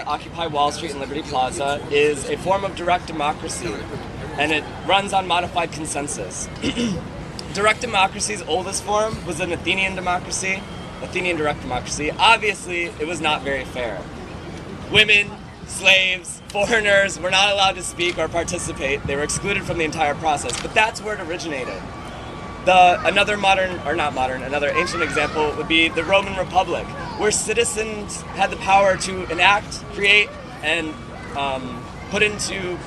at Occupy Wall Street and Liberty Plaza is a form of direct democracy, and it runs on modified consensus. Direct democracy's oldest form was an Athenian democracy, Athenian direct democracy. Obviously, it was not very fair. Women, slaves, foreigners were not allowed to speak or participate. They were excluded from the entire process, but that's where it originated. Another ancient example would be the Roman Republic, where citizens had the power to enact, create, and put into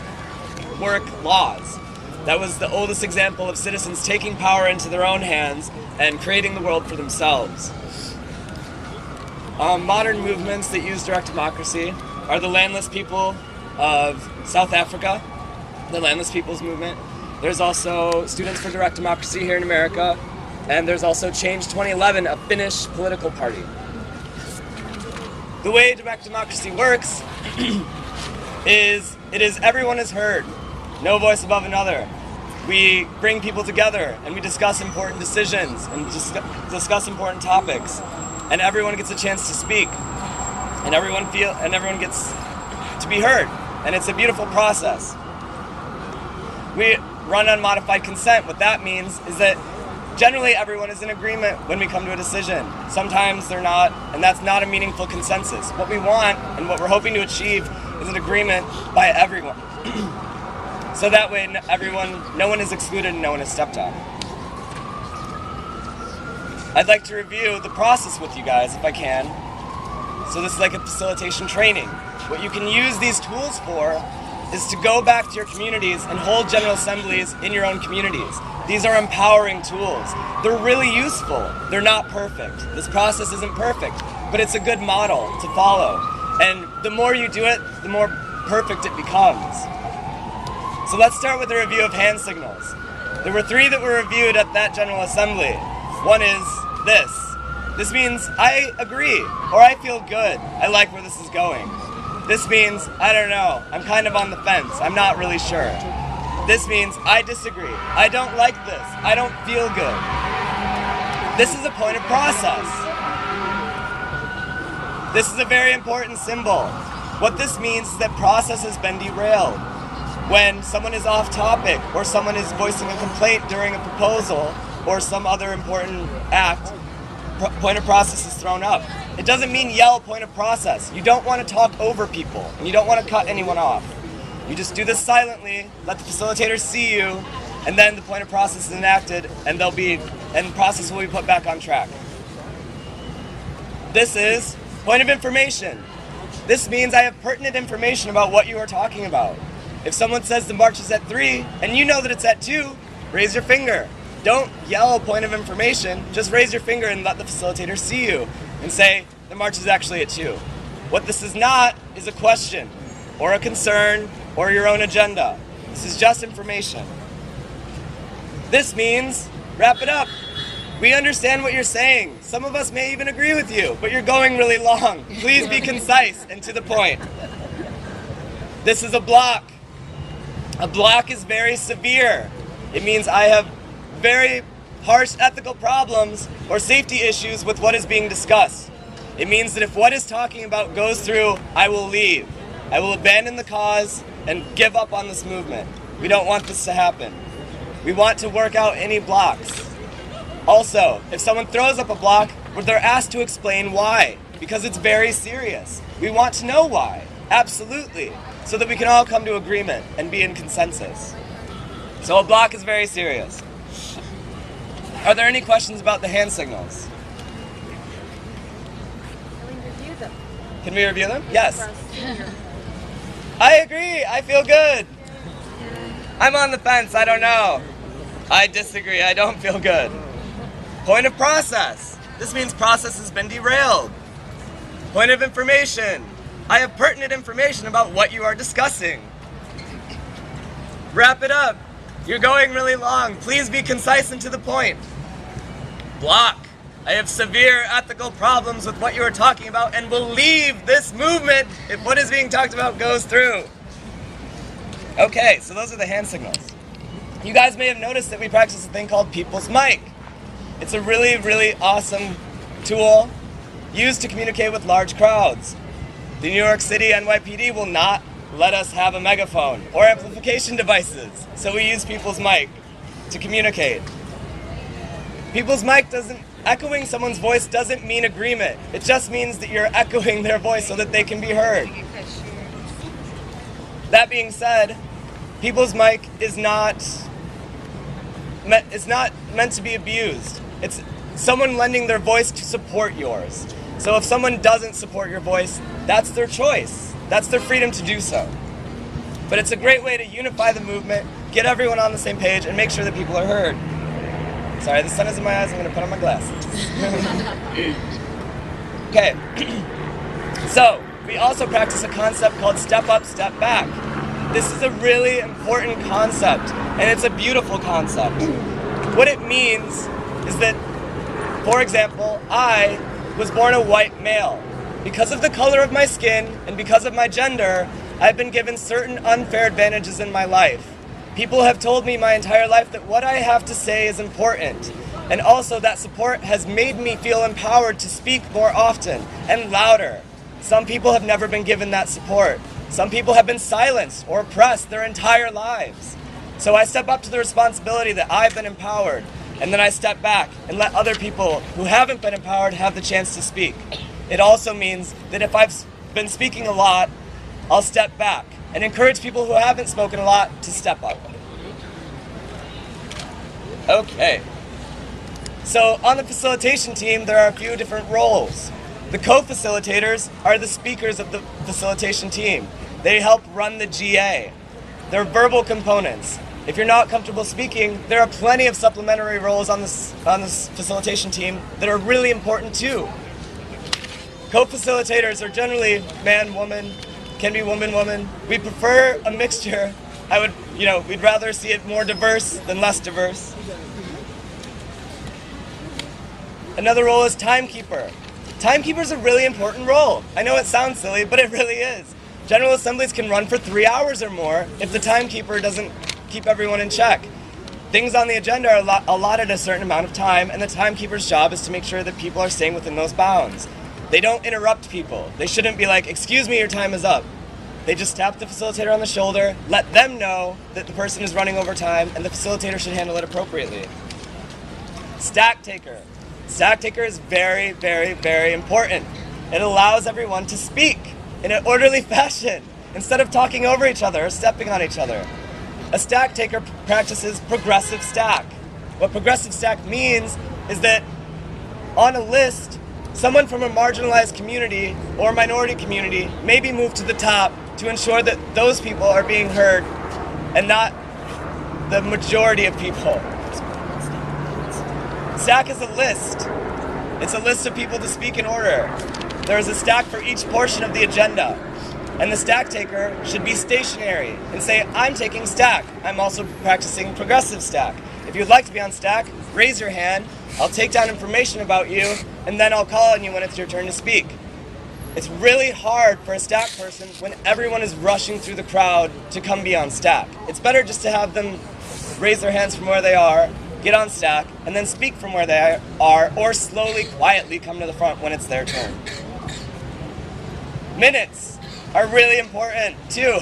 work laws. That was the oldest example of citizens taking power into their own hands and creating the world for themselves. Modern movements that use direct democracy are the landless people of South Africa, the Landless Peoples Movement. There's also Students for Direct Democracy here in America, and there's also Change 2011, a Finnish political party. The way direct democracy works is everyone is heard, no voice above another. We bring people together and we discuss important decisions and discuss important topics, and everyone gets a chance to speak, and everyone gets to be heard, and it's a beautiful process. We run on modified consent. What that means is that generally everyone is in agreement when we come to a decision. Sometimes they're not, and that's not a meaningful consensus. What we want and what we're hoping to achieve is an agreement by everyone. So that way no one is excluded and no one is stepped on. I'd like to review the process with you guys if I can. So this is like a facilitation training. What you can use these tools for is to go back to your communities and hold general assemblies in your own communities. These are empowering tools. They're really useful. They're not perfect. This process isn't perfect, but it's a good model to follow. And the more you do it, the more perfect it becomes. So let's start with a review of hand signals. There were 3 that were reviewed at that General Assembly. One is this. This means I agree, or I feel good. I like where this is going. This means, I don't know, I'm kind of on the fence, I'm not really sure. This means, I disagree, I don't like this, I don't feel good. This is a point of process. This is a very important symbol. What this means is that process has been derailed. When someone is off topic, or someone is voicing a complaint during a proposal, or some other important act, point of process is thrown up. It doesn't mean yell point of process. You don't want to talk over people, and you don't want to cut anyone off. You just do this silently, let the facilitators see you, and then the point of process is enacted, and the process will be put back on track. This is point of information. This means I have pertinent information about what you are talking about. If someone says the march is at 3, and you know that it's at 2, raise your finger. Don't yell point of information, just raise your finger and let the facilitator see you and say, the march is actually at 2. What this is not is a question, or a concern, or your own agenda. This is just information. This means, wrap it up. We understand what you're saying. Some of us may even agree with you, but you're going really long. Please be concise and to the point. This is a block. A block is very severe. It means I have very harsh ethical problems or safety issues with what is being discussed. It means that if what is talking about goes through, I will leave. I will abandon the cause and give up on this movement. We don't want this to happen. We want to work out any blocks. Also, if someone throws up a block, they're asked to explain why, because it's very serious. We want to know why, absolutely, so that we can all come to agreement and be in consensus. So a block is very serious. Are there any questions about the hand signals? Can we review them? Can we review them? Yes. I agree. I feel good. I'm on the fence. I don't know. I disagree. I don't feel good. Point of process. This means process has been derailed. Point of information. I have pertinent information about what you are discussing. Wrap it up. You're going really long. Please be concise and to the point. Block. I have severe ethical problems with what you are talking about and will leave this movement if what is being talked about goes through. Okay, so those are the hand signals. You guys may have noticed that we practice a thing called People's Mic. It's a really, really awesome tool used to communicate with large crowds. The New York City NYPD will not let us have a megaphone or amplification devices, so we use People's Mic to communicate. People's Mic echoing someone's voice doesn't mean agreement. It just means that you're echoing their voice so that they can be heard. That being said, People's Mic is not meant to be abused. It's someone lending their voice to support yours. So if someone doesn't support your voice, that's their choice. That's their freedom to do so. But it's a great way to unify the movement, get everyone on the same page, and make sure that people are heard. Sorry, the sun is in my eyes. I'm going to put on my glasses. Okay. So, we also practice a concept called step up, step back. This is a really important concept, and it's a beautiful concept. What it means is that, for example, I was born a white male. Because of the color of my skin and because of my gender, I've been given certain unfair advantages in my life. People have told me my entire life that what I have to say is important. And also that support has made me feel empowered to speak more often and louder. Some people have never been given that support. Some people have been silenced or oppressed their entire lives. So I step up to the responsibility that I've been empowered, and then I step back and let other people who haven't been empowered have the chance to speak. It also means that if I've been speaking a lot, I'll step back and encourage people who haven't spoken a lot to step up. Okay. So on the facilitation team, there are a few different roles. The co-facilitators are the speakers of the facilitation team. They help run the GA. They're verbal components. If you're not comfortable speaking, there are plenty of supplementary roles on this facilitation team that are really important too. Co-facilitators are generally man, woman, can be woman, woman. We prefer a mixture. We'd rather see it more diverse than less diverse. Another role is timekeeper. Timekeeper is a really important role. I know it sounds silly, but it really is. General assemblies can run for 3 hours or more if the timekeeper doesn't keep everyone in check. Things on the agenda are allotted a certain amount of time, and the timekeeper's job is to make sure that people are staying within those bounds. They don't interrupt people. They shouldn't be like, "Excuse me, your time is up." They just tap the facilitator on the shoulder, let them know that the person is running over time, and the facilitator should handle it appropriately. Stack taker. Stack taker is very, very, very important. It allows everyone to speak in an orderly fashion instead of talking over each other or stepping on each other. A stack taker practices progressive stack. What progressive stack means is that on a list, someone from a marginalized community or minority community may be moved to the top to ensure that those people are being heard and not the majority of people. Stack is a list. It's a list of people to speak in order. There is a stack for each portion of the agenda. And the stack taker should be stationary and say, "I'm taking stack. I'm also practicing progressive stack. If you'd like to be on stack, raise your hand. I'll take down information about you, and then I'll call on you when it's your turn to speak." It's really hard for a stack person when everyone is rushing through the crowd to come be on stack. It's better just to have them raise their hands from where they are, get on stack, and then speak from where they are, or slowly, quietly come to the front when it's their turn. Minutes are really important too.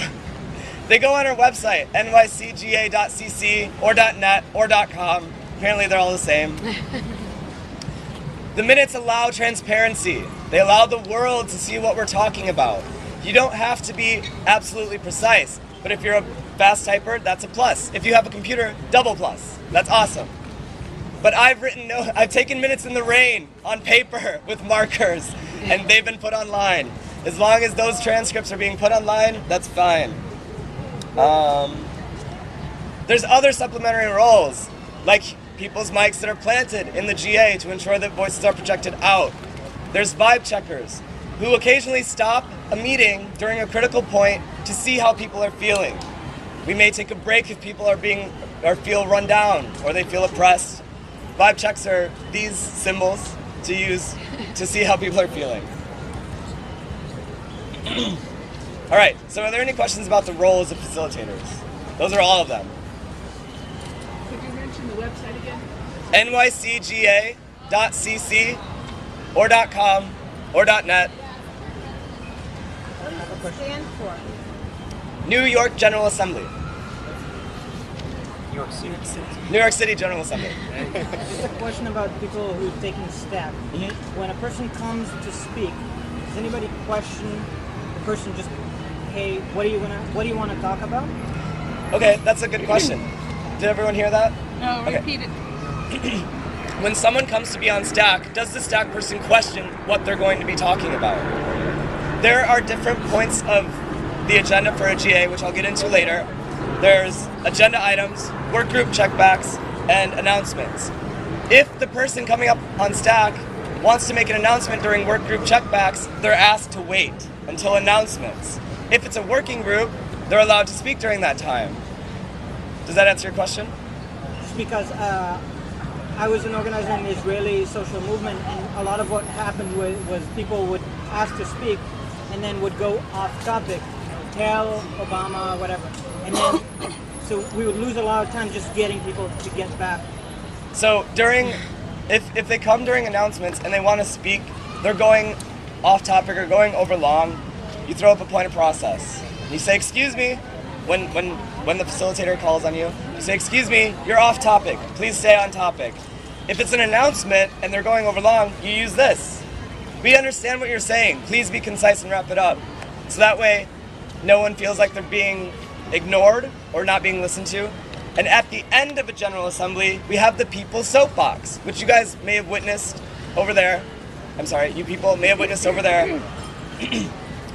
They go on our website, nycga.cc or .net or .com. Apparently they're all the same. The minutes allow transparency. They allow the world to see what we're talking about. You don't have to be absolutely precise, but if you're a fast typer, that's a plus. If you have a computer, double plus. That's awesome. But I've taken minutes in the rain on paper with markers, and they've been put online. As long as those transcripts are being put online, that's fine. There's other supplementary roles, like people's mics that are planted in the GA to ensure that voices are projected out. There's vibe checkers, who occasionally stop a meeting during a critical point to see how people are feeling. We may take a break if people feel run down or they feel oppressed. Vibe checks are these symbols to use to see how people are feeling. All right, so are there any questions about the roles of facilitators? Those are all of them. Could you mention the website again? nycga.cc or .com or .net. stand for? New York General Assembly. New York City. New York City General Assembly. Just a question about people who are taking staff. When a person comes to speak, does anybody question the person just, hey, what do you want to talk about? Okay, that's a good question. Did everyone hear that? No, Okay. repeat it. When someone comes to be on stack, does the stack person question what they're going to be talking about? There are different points of the agenda for a GA, which I'll get into later. There's agenda items, work group checkbacks, and announcements. If the person coming up on stack wants to make an announcement during work group checkbacks, they're asked to wait until announcements. If it's a working group, they're allowed to speak during that time. Does that answer your question? Just because I was an organizer in the Israeli social movement, and a lot of what happened was people would ask to speak and then would go off topic, tell Obama, whatever. And then, so we would lose a lot of time just getting people to get back. So if they come during announcements and they want to speak, they're going off topic or going over long, you throw up a point of process. You say, excuse me, when the facilitator calls on you, you say, excuse me, you're off topic, please stay on topic. If it's an announcement and they're going over long, you use this. We understand what you're saying, please be concise and wrap it up. So that way, no one feels like they're being ignored or not being listened to. And at the end of a General Assembly, we have the People's Soapbox, which you guys may have witnessed over there. I'm sorry, you people may have witnessed over there.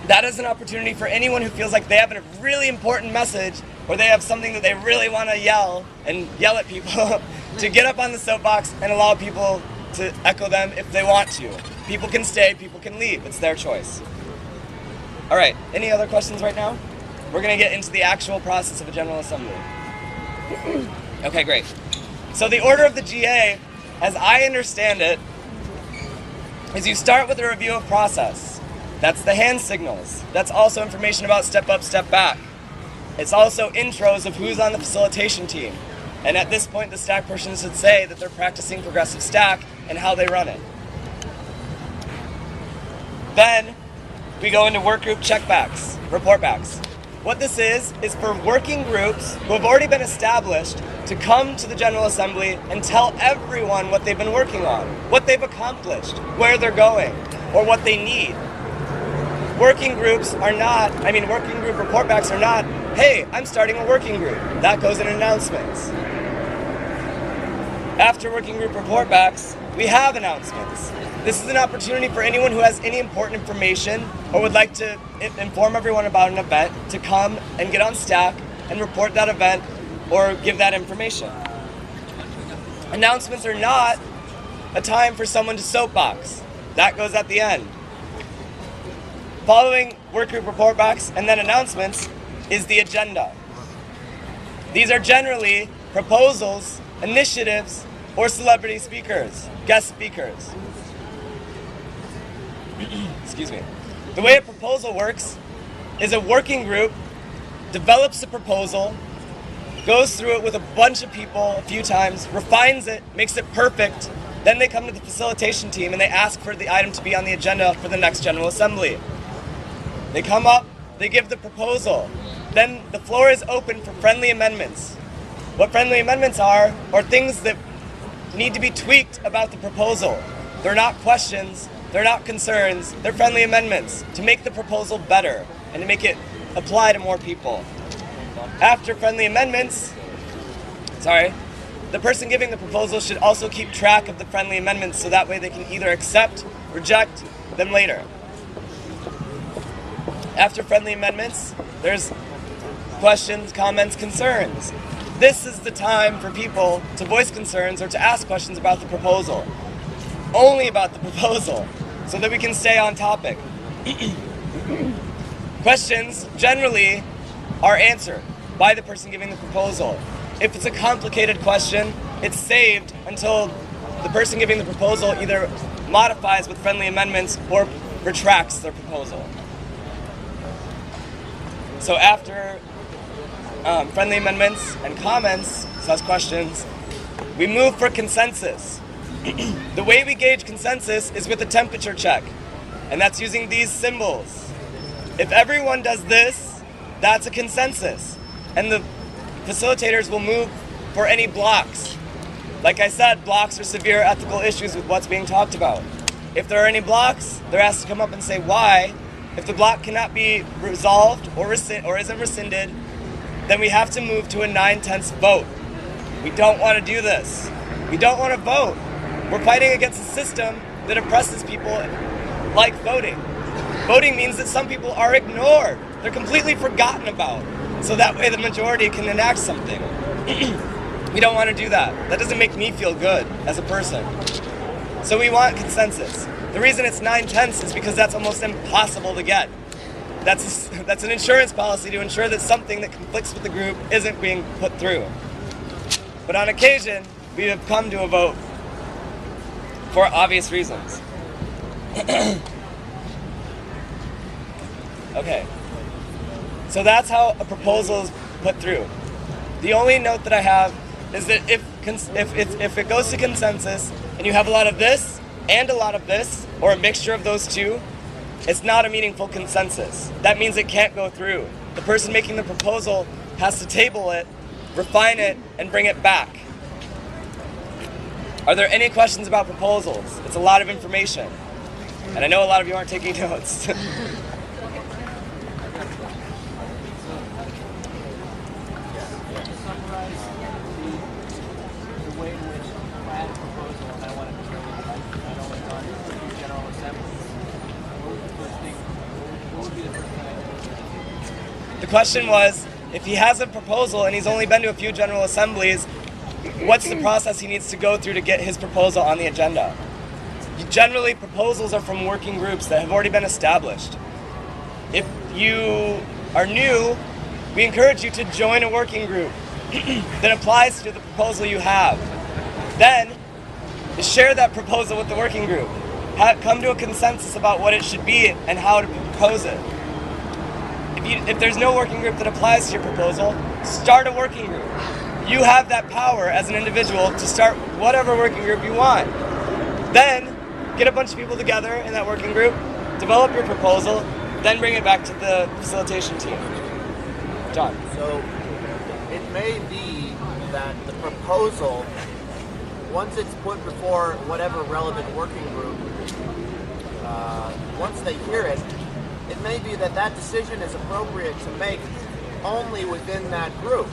That is an opportunity for anyone who feels like they have a really important message or they have something that they really want to yell at people to get up on the soapbox and allow people to echo them if they want to. People can stay, people can leave. It's their choice. All right, any other questions right now? We're going to get into the actual process of a General Assembly. Okay, great. So the order of the GA, as I understand it, is you start with a review of process. That's the hand signals. That's also information about step up, step back. It's also intros of who's on the facilitation team. And at this point, the stack person should say that they're practicing progressive stack and how they run it. Then we go into work group checkbacks, report backs. What this is for working groups who have already been established to come to the General Assembly and tell everyone what they've been working on, what they've accomplished, where they're going, or what they need. Working group report backs are not, hey, I'm starting a working group. That goes in announcements. After working group report backs, we have announcements. This is an opportunity for anyone who has any important information or would like to inform everyone about an event to come and get on stack and report that event or give that information. Announcements are not a time for someone to soapbox. That goes at the end. Following work group report backs and then announcements is the agenda. These are generally proposals, initiatives, or celebrity speakers, guest speakers. Excuse me. The way a proposal works is a working group develops a proposal, goes through it with a bunch of people a few times, refines it, makes it perfect, then they come to the facilitation team and they ask for the item to be on the agenda for the next General Assembly. They come up, they give the proposal, then the floor is open for friendly amendments. What friendly amendments are things that need to be tweaked about the proposal. They're not questions, they're not concerns, they're friendly amendments to make the proposal better and to make it apply to more people. After friendly amendments, the person giving the proposal should also keep track of the friendly amendments so that way they can either accept, reject them later. After friendly amendments, there's questions, comments, concerns. This is the time for people to voice concerns or to ask questions about the proposal. Only about the proposal, so that we can stay on topic. Questions generally are answered by the person giving the proposal. If it's a complicated question, it's saved until the person giving the proposal either modifies with friendly amendments or retracts their proposal. So after friendly amendments and comments, such questions, we move for consensus. The way we gauge consensus is with a temperature check, and that's using these symbols. If everyone does this, that's a consensus. And the facilitators will move for any blocks. Like I said, blocks are severe ethical issues with what's being talked about. If there are any blocks, they're asked to come up and say why. If the block cannot be resolved or isn't rescinded, then we have to move to a 9/10 vote. We don't want to do this. We don't want to vote. We're fighting against a system that oppresses people like voting. Voting means that some people are ignored. They're completely forgotten about. So that way the majority can enact something. We don't want to do that. That doesn't make me feel good as a person. So we want consensus. The reason it's 9/10 is because that's almost impossible to get. That's an insurance policy to ensure that something that conflicts with the group isn't being put through. But on occasion, we have come to a vote for obvious reasons. Okay. So that's how a proposal is put through. The only note that I have is that if it goes to consensus and you have a lot of this and a lot of this, or a mixture of those two, it's not a meaningful consensus. That means it can't go through. The person making the proposal has to table it, refine it, and bring it back. Are there any questions about proposals? It's a lot of information. And I know a lot of you aren't taking notes. The question was, if he has a proposal and he's only been to a few General Assemblies, what's the process he needs to go through to get his proposal on the agenda? Generally, proposals are from working groups that have already been established. If you are new, we encourage you to join a working group that applies to the proposal you have. Then, share that proposal with the working group. Come to a consensus about what it should be and how to propose it. If there's no working group that applies to your proposal, start a working group. You have that power as an individual to start whatever working group you want. Then, get a bunch of people together in that working group, develop your proposal, then bring it back to the facilitation team. John. So, it may be that the proposal, once it's put before whatever relevant working group, once they hear it, it may be that that decision is appropriate to make only within that group.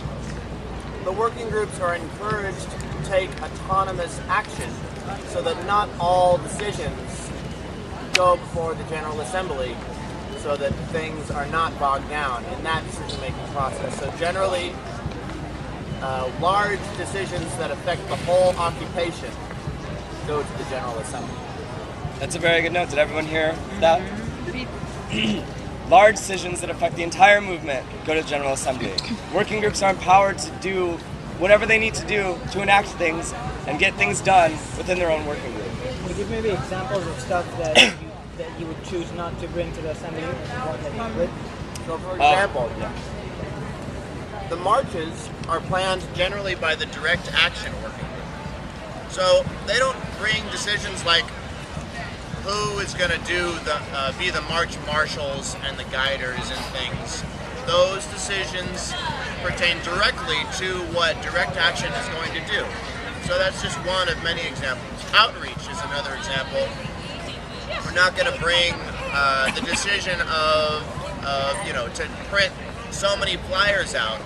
The working groups are encouraged to take autonomous action so that not all decisions go before the General Assembly, so that things are not bogged down in that decision-making process. So generally, large decisions that affect the whole occupation go to the General Assembly. That's a very good note. Did everyone hear that? Large decisions that affect the entire movement go to the General Assembly. Working groups are empowered to do whatever they need to do to enact things and get things done within their own working group. Can you give maybe examples of stuff that you would choose not to bring to the assembly, or that you would? So for example, the marches are planned generally by the direct action working group. So they don't bring decisions like who is going to be the march marshals and the guiders and things. Those decisions pertain directly to what direct action is going to do. So that's just one of many examples. Outreach is another example. We're not going to bring the decision to print so many flyers out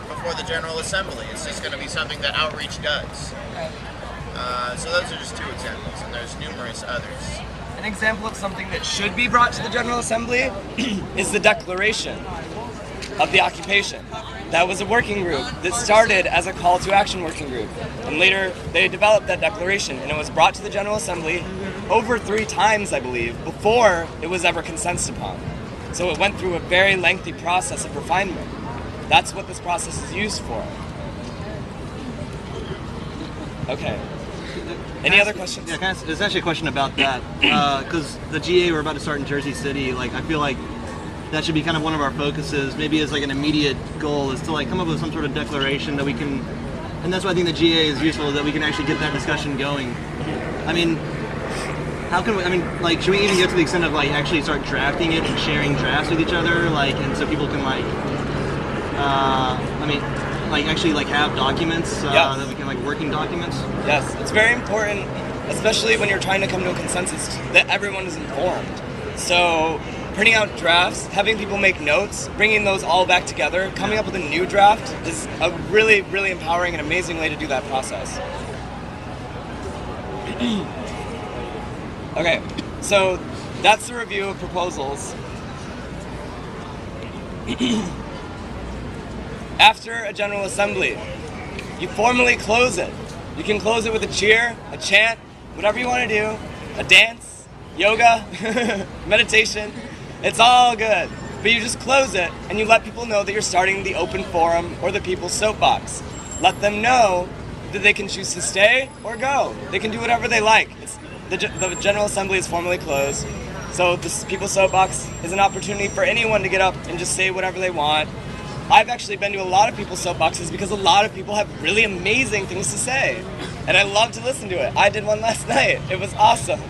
before the General Assembly. It's just going to be something that outreach does. So those are just two examples, and there's numerous others. An example of something that should be brought to the General Assembly is the Declaration of the Occupation. That was a working group that started as a call to action working group. And later they developed that declaration, and it was brought to the General Assembly over 3 times, I believe, before it was ever consensus upon. So it went through a very lengthy process of refinement. That's what this process is used for. Okay. Any other questions? Yeah, there's actually a question about that, because the GA we're about to start in Jersey City. Like, I feel like that should be kind of one of our focuses. Maybe as like an immediate goal is to like come up with some sort of declaration that we can, and that's why I think the GA is useful, that we can actually get that discussion going. I mean, how can we, I mean, like, should we even get to the extent of like actually start drafting it and sharing drafts with each other, like, and so people can like, I mean, like actually like have documents Yes. that we can like working documents. Yes, it's very important, especially when you're trying to come to a consensus, that everyone is informed. So, printing out drafts, having people make notes, bringing those all back together, coming up with a new draft is a really, really empowering and amazing way to do that process. Okay, so that's the review of proposals. After a General Assembly, you formally close it. You can close it with a cheer, a chant, whatever you want to do, a dance, yoga, meditation. It's all good. But you just close it and you let people know that you're starting the open forum or the people's soapbox. Let them know that they can choose to stay or go. They can do whatever they like. The General Assembly is formally closed. So this people's soapbox is an opportunity for anyone to get up and just say whatever they want. I've actually been to a lot of people's soapboxes because a lot of people have really amazing things to say. And I love to listen to it. I did one last night. It was awesome.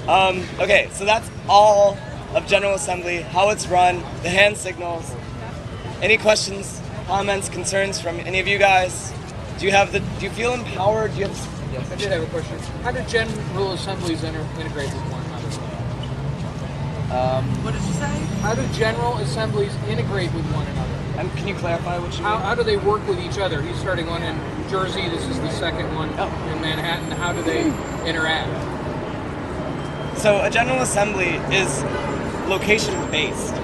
Okay, so that's all of General Assembly, how it's run, the hand signals. Any questions, comments, concerns from any of you guys? Do you feel empowered? Do you have, Yes, I did have a question. How do General Assemblies integrate with one another? What did you say? How do General Assemblies integrate with one another? can you clarify what you mean? How do they work with each other? He's starting one in Jersey. This is the second one in Manhattan. How do they interact? So a General Assembly is location-based.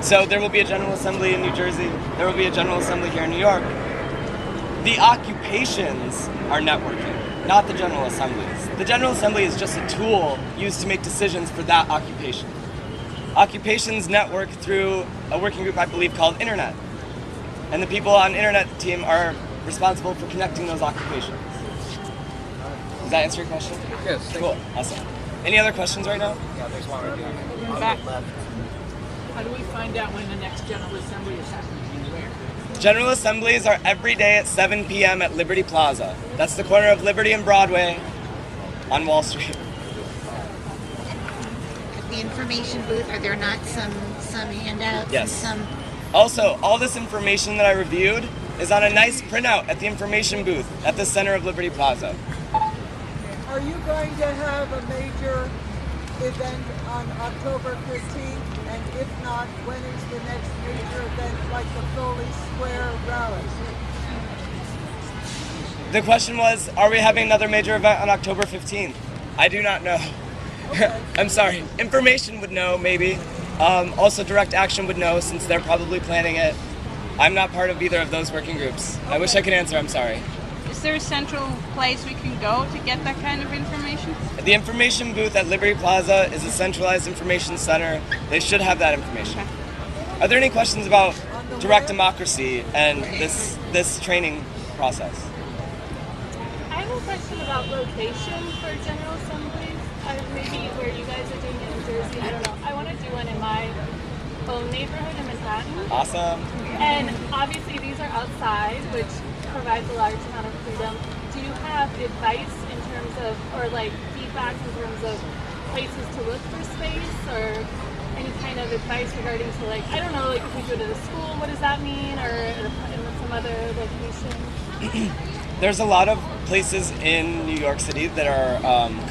So there will be a General Assembly in New Jersey. There will be a General Assembly here in New York. The occupations are networking, not the General Assemblies. The General Assembly is just a tool used to make decisions for that occupation. Occupations network through a working group, I believe, called Internet. And the people on Internet team are responsible for connecting those occupations. Does that answer your question? Yes. thank Cool, you. awesome. Any other questions right now? Back. How do we find out when the next General Assembly is happening and where? General Assemblies are every day at 7 p.m. at Liberty Plaza. That's the corner of Liberty and Broadway on Wall Street. At the information booth, are there not some handouts? Yes. And some Also, all this information that I reviewed is on a nice printout at the information booth at the center of Liberty Plaza. Are you going to have a major event on October 15th? And if not, when is the next major event like the Foley Square rally? The question was, are we having another major event on October 15th? I do not know. I'm sorry. Information would know, maybe. Also, Direct Action would know since they're probably planning it. I'm not part of either of those working groups. I wish I could answer, I'm sorry. Is there a central place we can go to get that kind of information? The information booth at Liberty Plaza is a centralized information center. They should have that information. Are there any questions about direct democracy and this training process? I have a question about location for General Assemblies. Maybe where you guys are doing it in Jersey, I don't know. I want to do one in my own neighborhood in Manhattan. Awesome. And obviously these are outside, which provides a large amount of freedom. Do you have advice in terms of, or like feedback in terms of places to look for space, or any kind of advice regarding to like, I don't know, like if we go to the school, what does that mean, or in some other location? There's a lot of places in New York City that are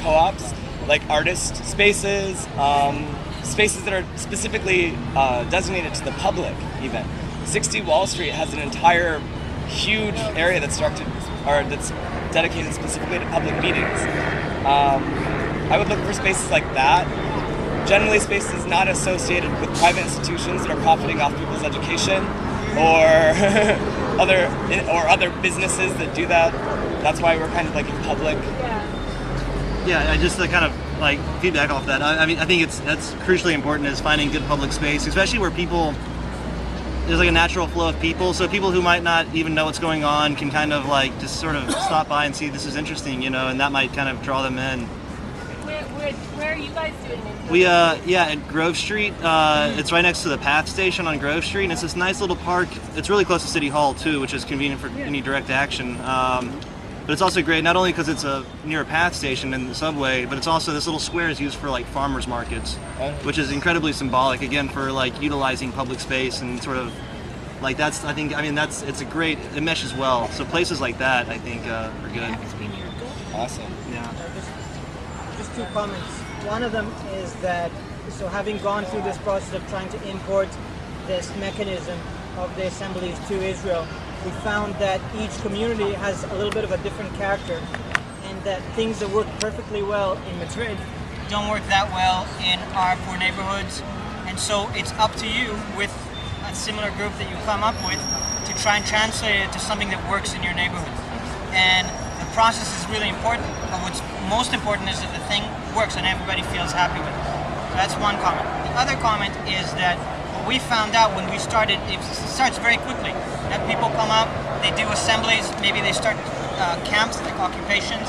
co-ops, like artist spaces, spaces that are specifically designated to the public even. 60 Wall Street has an entire huge area that's dedicated specifically to public meetings. I would look for spaces like that. Generally spaces not associated with private institutions that are profiting off people's education or other businesses that do that. That's why we're kind of like in public. Yeah, I just kind of like feedback off that. I mean, I think that's crucially important is finding good public space, especially where there's like a natural flow of people. So people who might not even know what's going on can kind of like just sort of stop by and see this is interesting, and that might kind of draw them in. Where are you guys doing it? We at Grove Street. It's right next to the PATH station on Grove Street, and it's this nice little park. It's really close to City Hall too, which is convenient for any direct action. But it's also great not only because it's near a path station in the subway, but it's also this little square is used for like farmers markets, which is incredibly symbolic again for like utilizing public space and sort of like that's it's a great, it meshes well. So places like that I think are good. Awesome. Yeah. Just 2 comments. One of them is that, so having gone through this process of trying to import this mechanism of the assemblies to Israel, we found that each community has a little bit of a different character, and that things that work perfectly well in Madrid don't work that well in our poor neighborhoods. And so it's up to you with a similar group that you come up with to try and translate it to something that works in your neighborhood. And the process is really important, but what's most important is that the thing works and everybody feels happy with it. That's one comment. The other comment is that what we found out when we started, it starts very quickly. That people come up, they do assemblies, maybe they start camps, like occupations,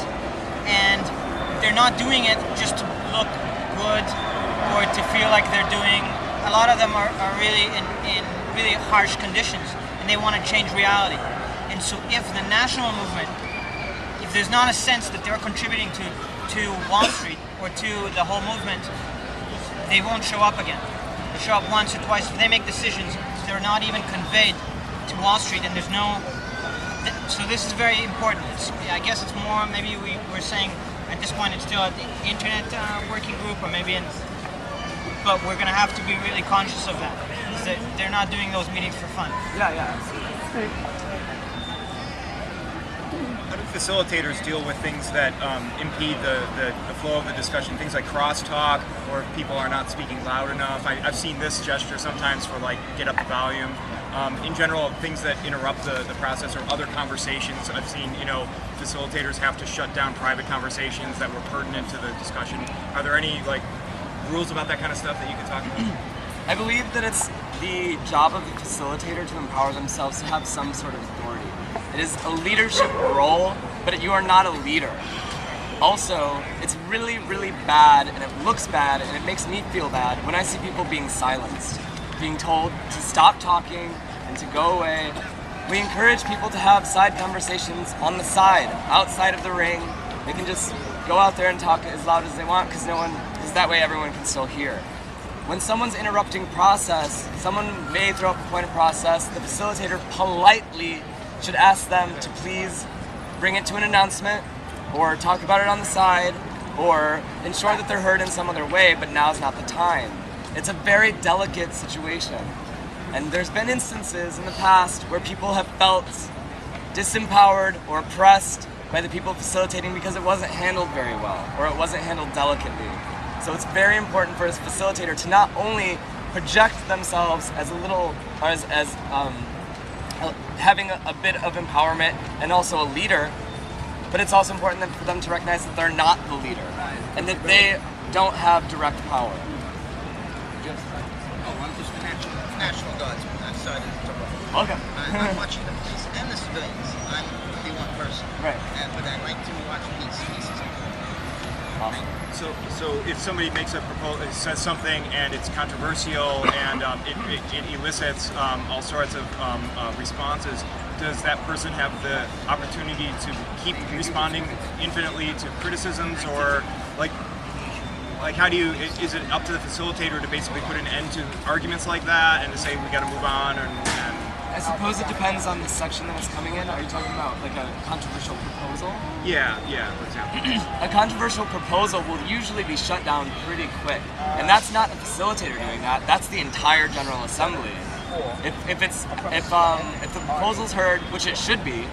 and they're not doing it just to look good or to feel like they're doing. A lot of them are really in really harsh conditions, and they want to change reality. And so if the national movement, if there's not a sense that they're contributing to Wall Street or to the whole movement, they won't show up again. They show up once or twice. If they make decisions, they're not even conveyed to Wall Street, and there's no. So this is very important. I guess it's more, maybe we're saying at this point it's still at the internet working group, or maybe but we're going to have to be really conscious of that. Is that they're not doing those meetings for fun. Yeah, absolutely. How do facilitators deal with things that impede the flow of the discussion? Things like crosstalk, or if people are not speaking loud enough. I've seen this gesture sometimes for like get up the volume. In general, things that interrupt the process or other conversations. I've seen, facilitators have to shut down private conversations that were pertinent to the discussion. Are there any like rules about that kind of stuff that you can talk about? I believe that it's the job of the facilitator to empower themselves to have some sort of authority. It is a leadership role, but you are not a leader. Also, it's really, really bad, and it looks bad, and it makes me feel bad when I see people being silenced, being told to stop talking and to go away. We encourage people to have side conversations on the side, outside of the ring. They can just go out there and talk as loud as they want because that way everyone can still hear. When someone's interrupting process, someone may throw up a point of process, the facilitator politely should ask them to please bring it to an announcement or talk about it on the side or ensure that they're heard in some other way, but now's not the time. It's a very delicate situation. And there's been instances in the past where people have felt disempowered or oppressed by the people facilitating because it wasn't handled very well or it wasn't handled delicately. So it's very important for a facilitator to not only project themselves as having a bit of empowerment and also a leader, but it's also important for them to recognize that they're not the leader and that they don't have direct power. National Guardsman. I decided to run. Okay. I'm watching the police and the civilians. I'm only one person. Right. But I like to watch peace. Peace is important. Awesome. So if somebody makes a proposal, says something and it's controversial and it elicits all sorts of responses, does that person have the opportunity to keep responding infinitely to criticisms, or like how do you? Is it up to the facilitator to basically put an end to arguments like that and to say we got to move on? And I suppose it depends on the section that it's coming in. Are you talking about like a controversial proposal? Yeah, for example. A controversial proposal will usually be shut down pretty quick, and that's not the facilitator doing that. That's the entire General Assembly. If the proposal's heard, which it should be,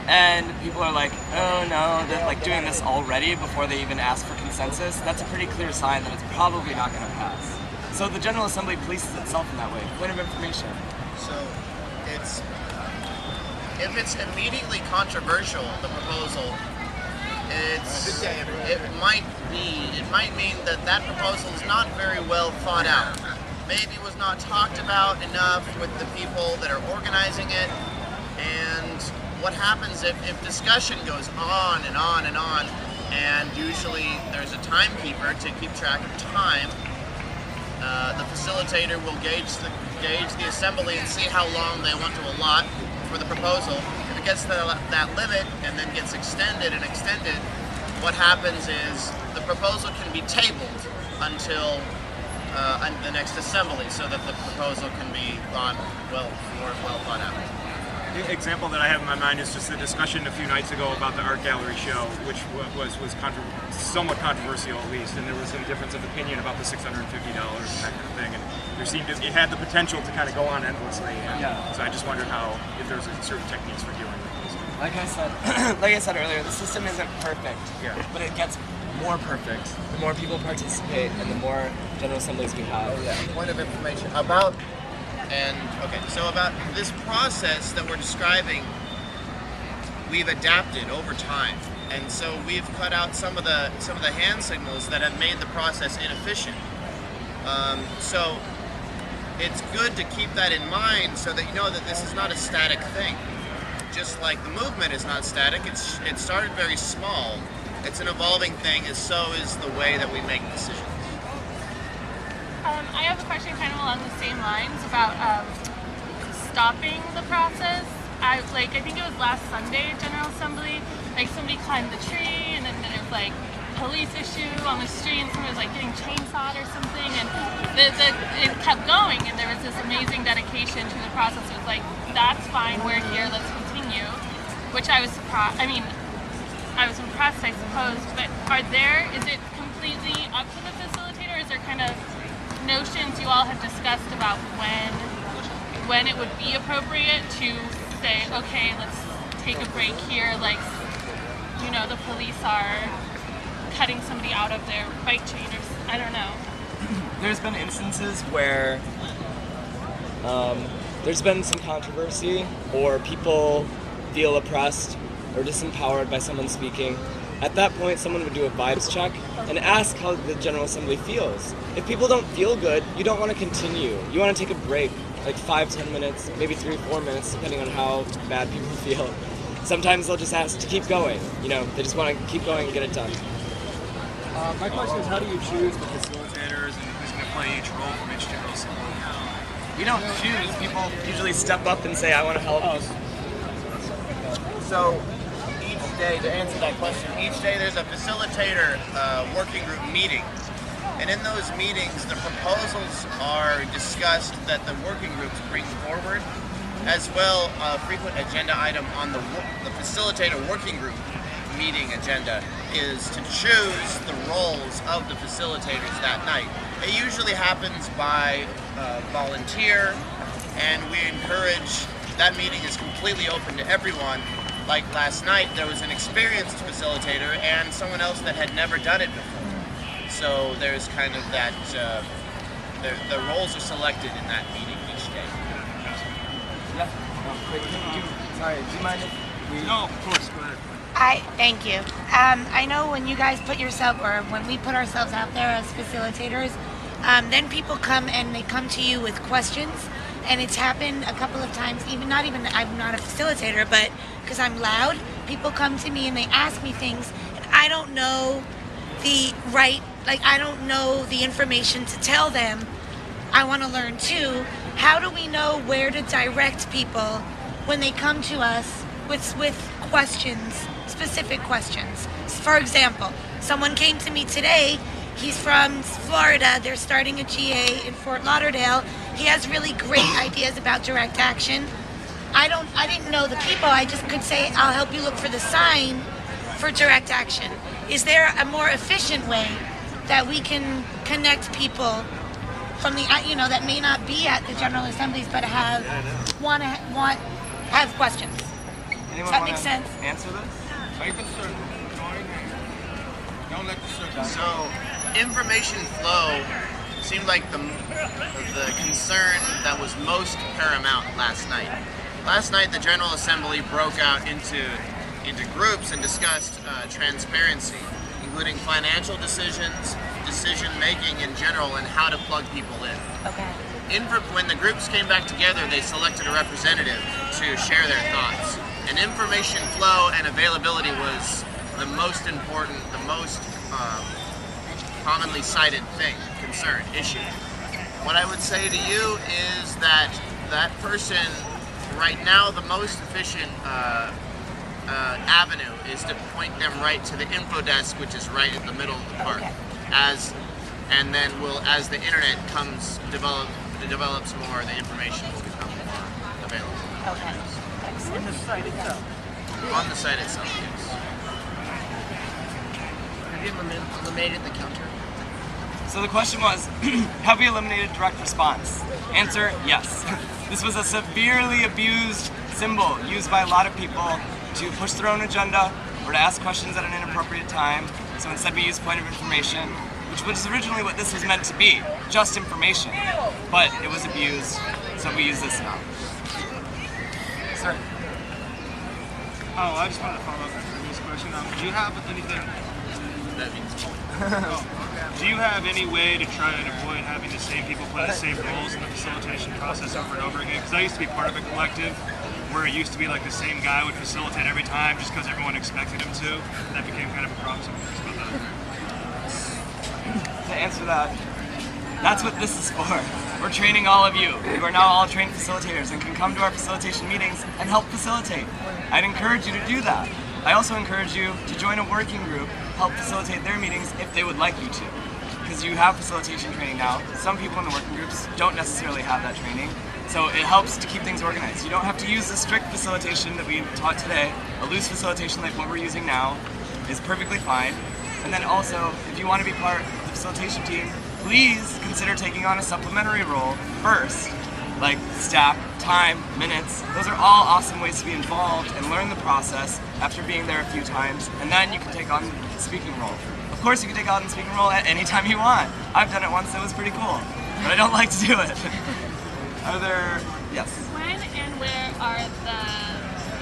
and people are like, oh no, they're like doing this already before they even ask for consensus, that's a pretty clear sign that it's probably not going to pass. So the General Assembly polices itself in that way. Point of information. So if it's immediately controversial, the proposal, it might mean that proposal is not very well thought out. Maybe was not talked about enough with the people that are organizing it. And what happens if discussion goes on and on and on, and usually there's a timekeeper to keep track of time. The facilitator will gauge the assembly and see how long they want to allot, for the proposal. If it gets to that limit and then gets extended and extended, what happens is the proposal can be tabled until the next assembly, so that the proposal can be well thought out. The example that I have in my mind is just the discussion a few nights ago about the art gallery show, which was somewhat controversial at least, and there was some difference of opinion about the $650 and that kind of thing. And it had the potential to kind of go on endlessly. And so I just wondered if there's certain techniques for dealing with this. Like I said earlier, the system isn't perfect, but it gets more perfect the more people participate and the more General Assemblies we have. Point of information about this process that we're describing, we've adapted over time, and so we've cut out some of the hand signals that have made the process inefficient. So it's good to keep that in mind, so that you know that this is not a static thing. Just like the movement is not static, it started very small. It's an evolving thing, and so is the way that we make decisions. I have a question kind of along the same lines about stopping the process. I think it was last Sunday at General Assembly, like somebody climbed the tree and then there was like police issue on the street and somebody was like getting chainsawed or something, and it kept going, and there was this amazing dedication to the process. It was like, that's fine, we're here, let's continue, which I was surprised. I mean, I was impressed, I suppose, but is it completely up to the facilitator? Is there kind of notions you all have discussed about when it would be appropriate to say, okay, let's take a break here, like, the police are cutting somebody out of their bike chain, or I don't know. There's been instances where there's been some controversy, or people feel oppressed or disempowered by someone speaking. At that point, someone would do a vibes check and ask how the General Assembly feels. If people don't feel good, you don't want to continue. You want to take a break, like 5-10 minutes, maybe 3-4 minutes, depending on how bad people feel. Sometimes they'll just ask to keep going. They just want to keep going and get it done. My question is, how do you choose the facilitators and who's going to play each role from each General Assembly? We don't choose. People usually step up and say, I want to help. So each day, to answer that question, each day there's a facilitator working group meeting. And in those meetings, the proposals are discussed that the working groups bring forward, as well a frequent agenda item on the facilitator working group meeting agenda is to choose the roles of the facilitators that night. It usually happens by volunteer, and we encourage, that meeting is completely open to everyone. Like last night, there was an experienced facilitator and someone else that had never done it before. So there's kind of that, the roles are selected in that meeting each day. Sorry, do you mind if we... No, of course, go ahead. Thank you. I know when you guys when we put ourselves out there as facilitators, then people come and they come to you with questions, and it's happened a couple of times, I'm not a facilitator, but because I'm loud, people come to me and they ask me things, and I don't know I don't know the information to tell them. I want to learn too. How do we know where to direct people when they come to us with questions, specific questions? For example, someone came to me today. He's from Florida. They're starting a GA in Fort Lauderdale. He has really great ideas about direct action. I didn't know the people. I just could say, I'll help you look for the sign for direct action. Is there a more efficient way that we can connect people from that may not be at the General Assemblies but have questions? Anyone Does that want make to sense? answer this? Make the circle. Don't let the circle. So, information flow seemed like the concern that was most paramount last night. Last night, the General Assembly broke out into groups and discussed transparency, including financial decisions, decision-making in general, and how to plug people in. Okay. When the groups came back together, they selected a representative to share their thoughts. And information flow and availability was the most important, the most commonly cited issue. What I would say to you is that person right now the most efficient avenue is to point them right to the info desk, which is right in the middle of the park. And then as the internet develops more, the information will become more available. Okay. On the site itself. On the site itself, yes. Have you eliminated the counter? So the question was, have we eliminated direct response? Answer, yes. This was a severely abused symbol used by a lot of people to push their own agenda or to ask questions at an inappropriate time. So instead we used point of information, which was originally what this was meant to be, just information. But it was abused, so we use this now. Sir? Oh, I just wanted to follow up on the previous question. Do you have anything? That means. Do you have any way to try and avoid having the same people play the same roles in the facilitation process over and over again? Because I used to be part of a collective where it used to be like the same guy would facilitate every time just because everyone expected him to. And that became kind of a problem. So I'm curious about that. To answer that, that's what this is for. We're training all of you. You are now all trained facilitators and can come to our facilitation meetings and help facilitate. I'd encourage you to do that. I also encourage you to join a working group, help facilitate their meetings if they would like you to. Because you have facilitation training now. Some people in the working groups don't necessarily have that training. So it helps to keep things organized. You don't have to use the strict facilitation that we taught today. A loose facilitation like what we're using now is perfectly fine. And then also, if you want to be part of the facilitation team, please consider taking on a supplementary role first, like staff, time, minutes. Those are all awesome ways to be involved and learn the process after being there a few times, and then you can take on the speaking role. Of course, you can take on the speaking role at any time you want. I've done it once, it was pretty cool, but I don't like to do it. Are there, yes? When and where are the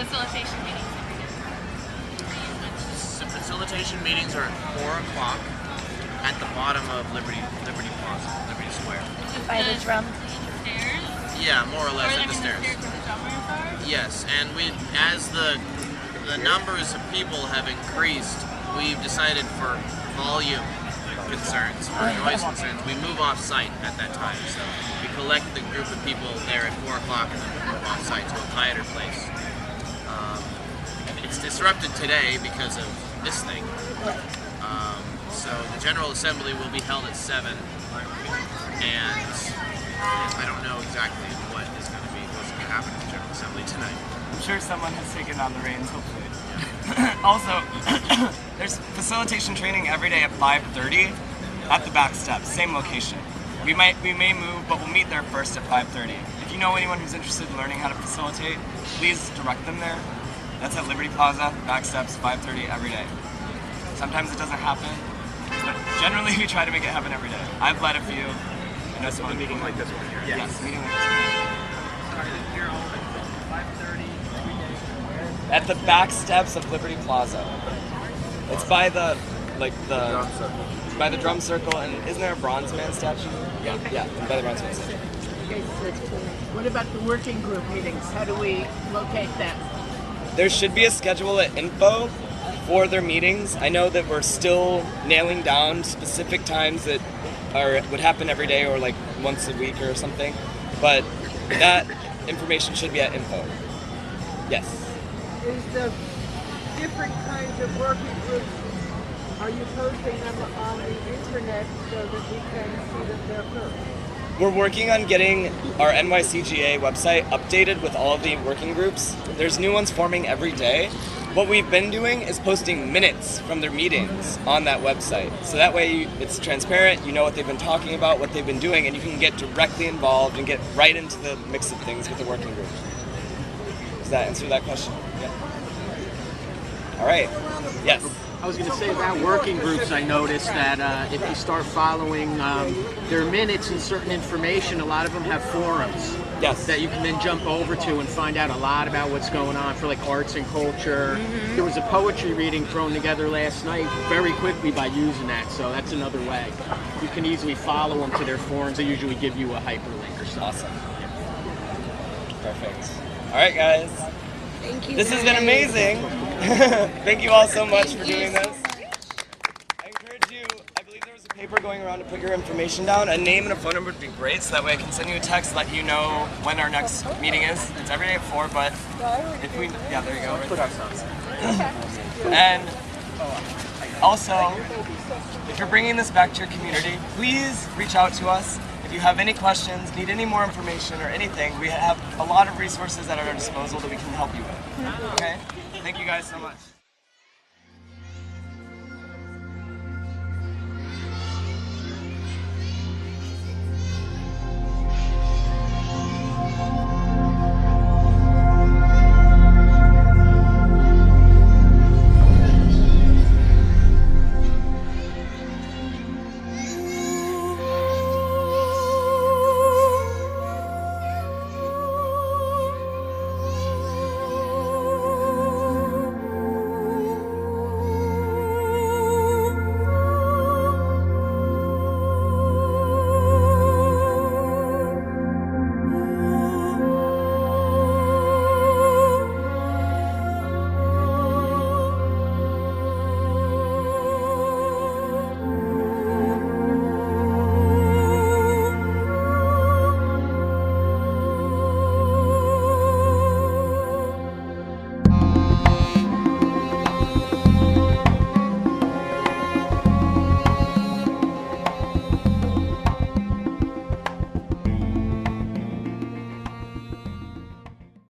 facilitation meetings? Facilitation meetings are at 4 o'clock at the bottom of Liberty Plaza, Liberty Square. By the drum. Stairs? Yeah, more or less at the stairs. The stairs where the drummers are? Yes, and as the numbers of people have increased, we've decided for volume concerns, or noise concerns, we move off site at that time. So we collect the group of people there at 4 o'clock and then we move off site to a quieter place. It's disrupted today because of this thing. So the General Assembly will be held at 7, and I don't know exactly what's going to happen at the General Assembly tonight. I'm sure someone has taken on the reins, hopefully. Also, there's facilitation training every day at 5:30 at the back steps, same location. We may move, but we'll meet there first at 5:30. If you know anyone who's interested in learning how to facilitate, please direct them there. That's at Liberty Plaza, back steps, 5:30 every day. Sometimes it doesn't happen, but generally we try to make it happen every day. I've led a few. I know someone meeting like this one here. Yes, meeting like this one. At the back steps of Liberty Plaza. It's by the drum circle, and isn't there a bronze man statue? Yeah, by the bronze man statue. Okay, so what about the working group meetings? How do we locate them? There should be a schedule at info for their meetings. I know that we're still nailing down specific times that would happen every day or like once a week or something, but that information should be at info. Yes. Is the different kinds of working groups, are you posting them on the internet so that we can see them there first? We're working on getting our NYCGA website updated with all of the working groups. There's new ones forming every day. What we've been doing is posting minutes from their meetings on that website. So that way it's transparent, you know what they've been talking about, what they've been doing, and you can get directly involved and get right into the mix of things with the working group. Does that answer that question? Yeah. All right. Yes. I was going to say about working groups, I noticed that if you start following their minutes and certain information, a lot of them have forums that you can then jump over to and find out a lot about what's going on for like arts and culture. Mm-hmm. There was a poetry reading thrown together last night very quickly by using that, so that's another way. You can easily follow them to their forums. They usually give you a hyperlink or something. Awesome. Perfect. All right, guys. Thank you. This has been amazing. Thank you all so much for doing this. I encourage you, I believe there was a paper going around to put your information down. A name and a phone number would be great, so that way I can send you a text, let you know when our next meeting is. It's every day at 4, but if we, yeah, there you go. And also, if you're bringing this back to your community, please reach out to us. If you have any questions, need any more information or anything, we have a lot of resources at our disposal that we can help you with. Okay? Thank you guys so much.